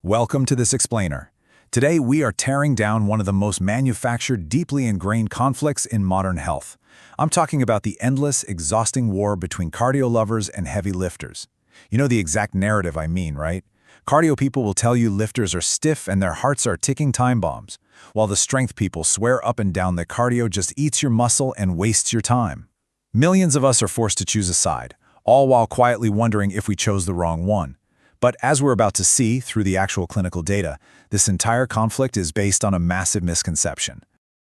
Welcome to this explainer. Today we are tearing down one of the most manufactured, deeply ingrained conflicts in modern health. I'm talking about the endless, exhausting war between cardio lovers and heavy lifters. You know the exact narrative I mean, right? Cardio people will tell you lifters are stiff and their hearts are ticking time bombs, while the strength people swear up and down that cardio just eats your muscle and wastes your time. Millions of us are forced to choose a side, all while quietly wondering if we chose the wrong one. But as we're about to see through the actual clinical data, this entire conflict is based on a massive misconception.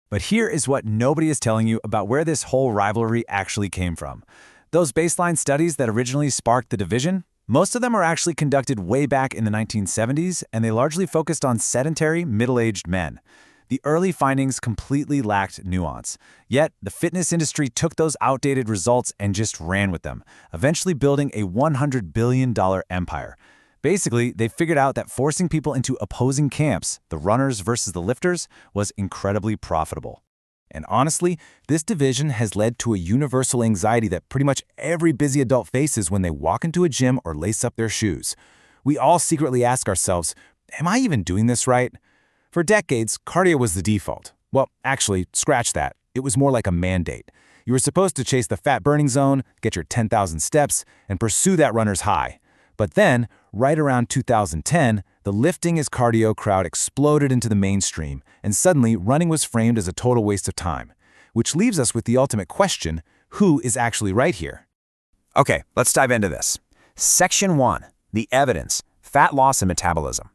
But here is what nobody is telling you about where this whole rivalry actually came from. Those baseline studies that originally sparked the division, most of them are actually conducted way back in the 1970s, and they largely focused on sedentary, middle-aged men. The early findings completely lacked nuance. Yet, the fitness industry took those outdated results and just ran with them, eventually building a $100 billion empire. Basically, they figured out that forcing people into opposing camps, the runners versus the lifters, was incredibly profitable. And honestly, this division has led to a universal anxiety that pretty much every busy adult faces when they walk into a gym or lace up their shoes. We all secretly ask ourselves, am I even doing this right? For decades, cardio was the default. Well, actually, scratch that. It was more like a mandate. You were supposed to chase the fat-burning zone, get your 10,000 steps, and pursue that runner's high. But then, right around 2010, the lifting is cardio crowd exploded into the mainstream, and suddenly running was framed as a total waste of time. Which leaves us with the ultimate question, who is actually right here? Okay, let's dive into this. Section 1, the evidence, fat loss and metabolism.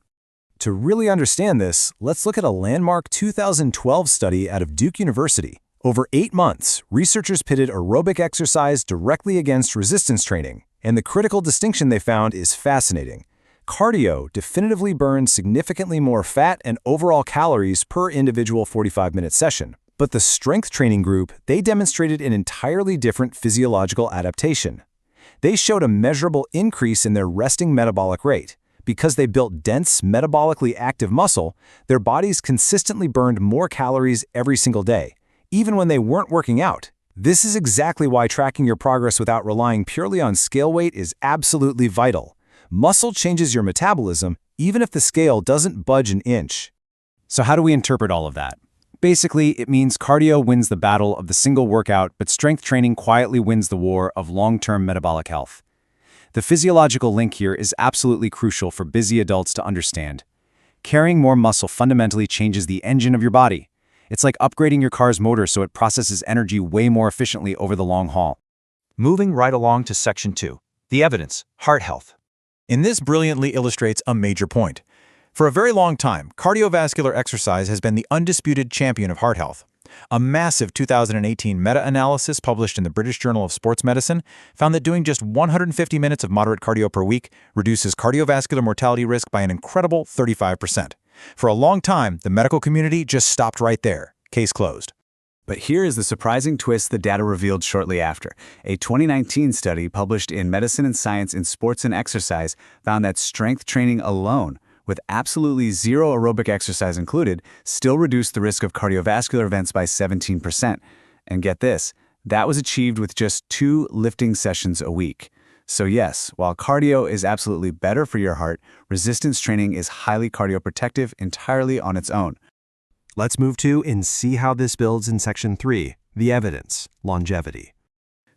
To really understand this, let's look at a landmark 2012 study out of Duke University. Over 8 months, researchers pitted aerobic exercise directly against resistance training, and the critical distinction they found is fascinating. Cardio definitively burns significantly more fat and overall calories per individual 45-minute session. But the strength training group, they demonstrated an entirely different physiological adaptation. They showed a measurable increase in their resting metabolic rate. Because they built dense, metabolically active muscle, their bodies consistently burned more calories every single day, even when they weren't working out. This is exactly why tracking your progress without relying purely on scale weight is absolutely vital. Muscle changes your metabolism, even if the scale doesn't budge an inch. So how do we interpret all of that? Basically, it means cardio wins the battle of the single workout, but strength training quietly wins the war of long-term metabolic health. The physiological link here is absolutely crucial for busy adults to understand. Carrying more muscle fundamentally changes the engine of your body. It's like upgrading your car's motor so it processes energy way more efficiently over the long haul. Moving right along to Section 2, the evidence, heart health. And this brilliantly illustrates a major point. For a very long time, cardiovascular exercise has been the undisputed champion of heart health. A massive 2018 meta-analysis published in the British Journal of Sports Medicine found that doing just 150 minutes of moderate cardio per week reduces cardiovascular mortality risk by an incredible 35%. For a long time, the medical community just stopped right there. Case closed. But here is the surprising twist the data revealed shortly after. A 2019 study published in Medicine and Science in Sports and Exercise found that strength training alone, with absolutely zero aerobic exercise included, still reduced the risk of cardiovascular events by 17%. And get this, that was achieved with just 2 lifting sessions a week. So yes, while cardio is absolutely better for your heart, resistance training is highly cardioprotective entirely on its own. Let's move to and see how this builds in Section 3, the evidence, longevity.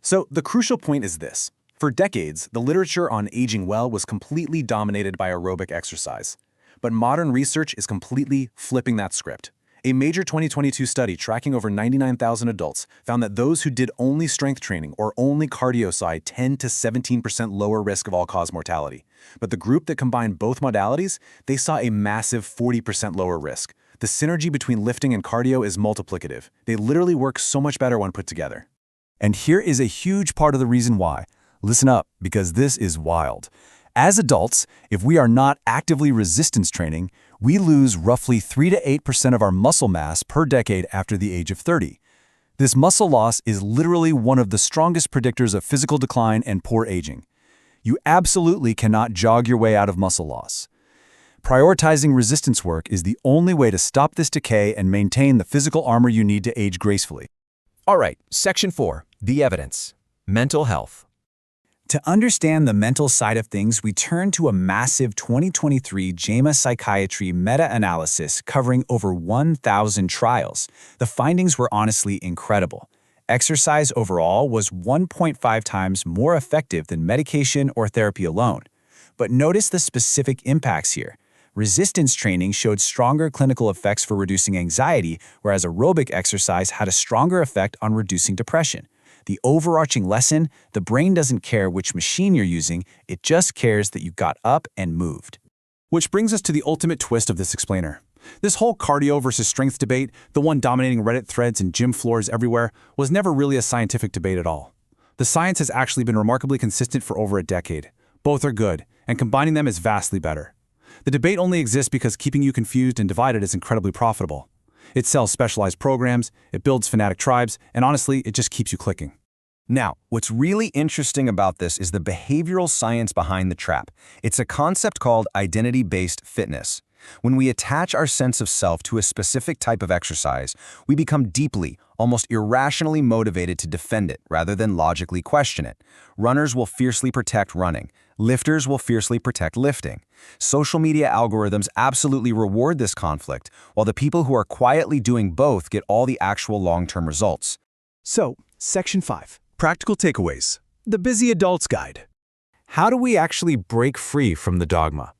So the crucial point is this. For decades, the literature on aging well was completely dominated by aerobic exercise. But modern research is completely flipping that script. A major 2022 study tracking over 99,000 adults found that those who did only strength training or only cardio saw 10 to 17% lower risk of all-cause mortality. But the group that combined both modalities, they saw a massive 40% lower risk. The synergy between lifting and cardio is multiplicative. They literally work so much better when put together. And here is a huge part of the reason why. Listen up, because this is wild. As adults, if we are not actively resistance training, we lose roughly 3 to 8% of our muscle mass per decade after the age of 30. This muscle loss is literally one of the strongest predictors of physical decline and poor aging. You absolutely cannot jog your way out of muscle loss. Prioritizing resistance work is the only way to stop this decay and maintain the physical armor you need to age gracefully. All right, Section 4, the evidence, mental health. To understand the mental side of things, we turn to a massive 2023 JAMA Psychiatry meta-analysis covering over 1,000 trials. The findings were honestly incredible. Exercise overall was 1.5 times more effective than medication or therapy alone. But notice the specific impacts here. Resistance training showed stronger clinical effects for reducing anxiety, whereas aerobic exercise had a stronger effect on reducing depression. The overarching lesson: the brain doesn't care which machine you're using, it just cares that you got up and moved. Which brings us to the ultimate twist of this explainer. This whole cardio versus strength debate, the one dominating Reddit threads and gym floors everywhere, was never really a scientific debate at all. The science has actually been remarkably consistent for over a decade. Both are good, and combining them is vastly better. The debate only exists because keeping you confused and divided is incredibly profitable. It sells specialized programs, it builds fanatic tribes, and honestly, it just keeps you clicking. Now, what's really interesting about this is the behavioral science behind the trap. It's a concept called identity-based fitness. When we attach our sense of self to a specific type of exercise, we become deeply, almost irrationally motivated to defend it rather than logically question it. Runners will fiercely protect running. Lifters will fiercely protect lifting. Social media algorithms absolutely reward this conflict, while the people who are quietly doing both get all the actual long-term results. So, Section 5. Practical takeaways. The Busy Adult's Guide. How do we actually break free from the dogma?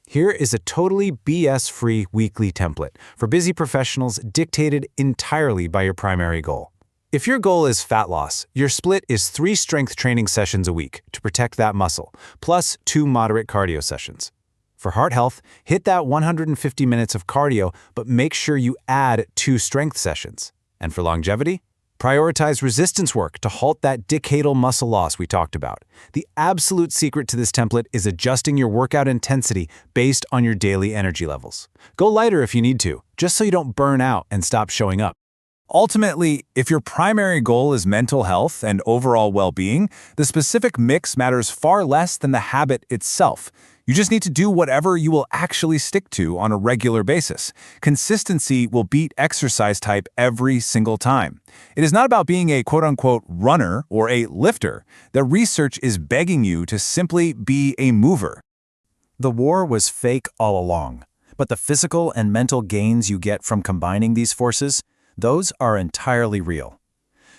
Here is a totally BS-free weekly template for busy professionals dictated entirely by your primary goal. If your goal is fat loss, your split is 3 strength training sessions a week to protect that muscle, plus 2 moderate cardio sessions. For heart health, hit that 150 minutes of cardio, but make sure you add 2 strength sessions. And for longevity, prioritize resistance work to halt that decadal muscle loss we talked about. The absolute secret to this template is adjusting your workout intensity based on your daily energy levels. Go lighter if you need to, just so you don't burn out and stop showing up. Ultimately, if your primary goal is mental health and overall well-being, the specific mix matters far less than the habit itself. You just need to do whatever you will actually stick to on a regular basis. Consistency will beat exercise type every single time. It is not about being a quote-unquote runner or a lifter. The research is begging you to simply be a mover. The war was fake all along, but the physical and mental gains you get from combining these forces, those are entirely real.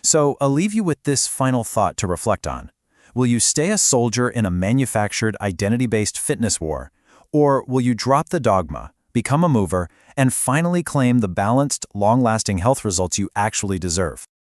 So I'll leave you with this final thought to reflect on. Will you stay a soldier in a manufactured identity-based fitness war, or will you drop the dogma, become a mover, and finally claim the balanced, long-lasting health results you actually deserve?